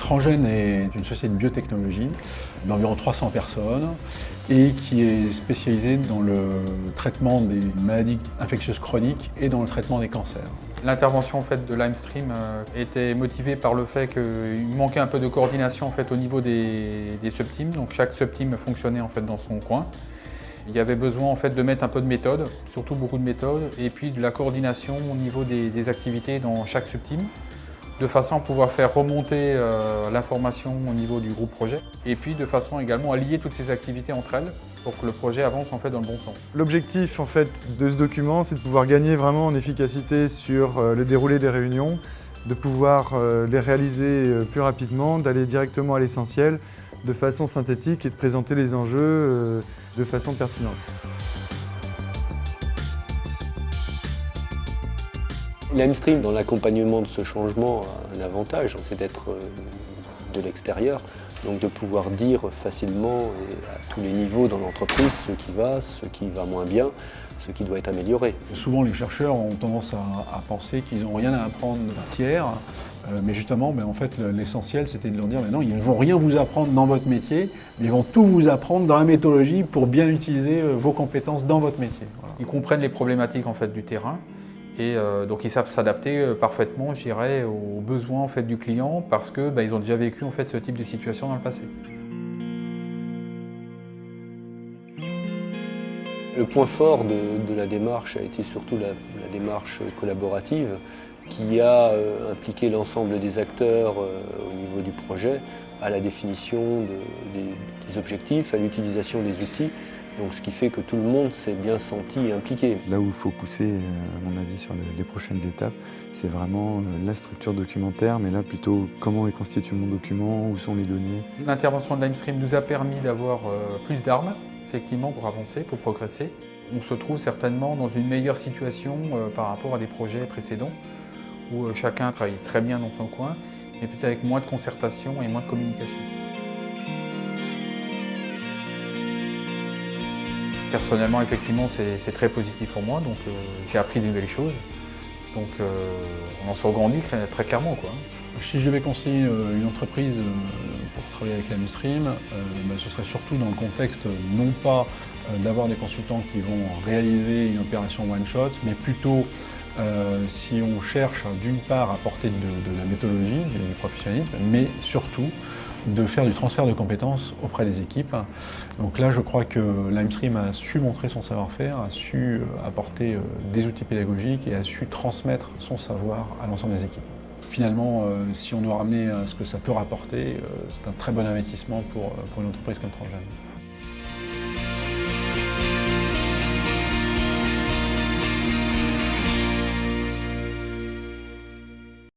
Transgène est une société de biotechnologie d'environ 300 personnes et qui est spécialisée dans le traitement des maladies infectieuses chroniques et dans le traitement des cancers. L'intervention en fait, de Limestream était motivée par le fait qu'il manquait un peu de coordination en fait, au niveau des sub-teams. Donc chaque sub-team fonctionnait en fait, dans son coin. Il y avait besoin en fait, de mettre un peu de méthode, surtout beaucoup de méthode, et puis de la coordination au niveau des activités dans chaque sub-team, de façon à pouvoir faire remonter l'information au niveau du groupe projet, et puis de façon également à lier toutes ces activités entre elles pour que le projet avance en fait, dans le bon sens. L'objectif en fait, de ce document, c'est de pouvoir gagner vraiment en efficacité sur le déroulé des réunions, de pouvoir les réaliser plus rapidement, d'aller directement à l'essentiel, de façon synthétique et de présenter les enjeux de façon pertinente. Limestream, dans l'accompagnement de ce changement, a un avantage, c'est d'être de l'extérieur, donc de pouvoir dire facilement et à tous les niveaux dans l'entreprise ce qui va moins bien, ce qui doit être amélioré. Souvent, les chercheurs ont tendance à penser qu'ils n'ont rien à apprendre de tiers, mais justement, en fait, l'essentiel, c'était de leur dire non, ils ne vont rien vous apprendre dans votre métier, mais ils vont tout vous apprendre dans la méthodologie pour bien utiliser vos compétences dans votre métier. Voilà. Ils comprennent les problématiques en fait, du terrain. Et donc ils savent s'adapter parfaitement, je dirais, aux besoins en fait, du client parce qu'ils ont déjà vécu en fait, ce type de situation dans le passé. Le point fort de la démarche a été surtout la démarche collaborative qui a impliqué l'ensemble des acteurs au niveau du projet à la définition des objectifs, à l'utilisation des outils. Donc, ce qui fait que tout le monde s'est bien senti impliqué. Là où il faut pousser, à mon avis, sur les prochaines étapes, c'est vraiment la structure documentaire, mais là plutôt comment est constitué mon document, où sont les données. L'intervention de Limestream nous a permis d'avoir plus d'armes, effectivement, pour avancer, pour progresser. On se trouve certainement dans une meilleure situation par rapport à des projets précédents, où chacun travaille très bien dans son coin, mais peut-être avec moins de concertation et moins de communication. Personnellement, effectivement, c'est très positif pour moi, donc j'ai appris de nouvelles choses. Donc on en sort grandi très clairement, quoi. Si je devais conseiller une entreprise pour travailler avec Limestream, ce serait surtout dans le contexte non pas d'avoir des consultants qui vont réaliser une opération one-shot, mais plutôt si on cherche d'une part à apporter de la méthodologie, du professionnalisme, mais surtout de faire du transfert de compétences auprès des équipes. Donc là, je crois que Limestream a su montrer son savoir-faire, a su apporter des outils pédagogiques et a su transmettre son savoir à l'ensemble des équipes. Finalement, si on doit ramener ce que ça peut rapporter, c'est un très bon investissement pour une entreprise comme Transgène.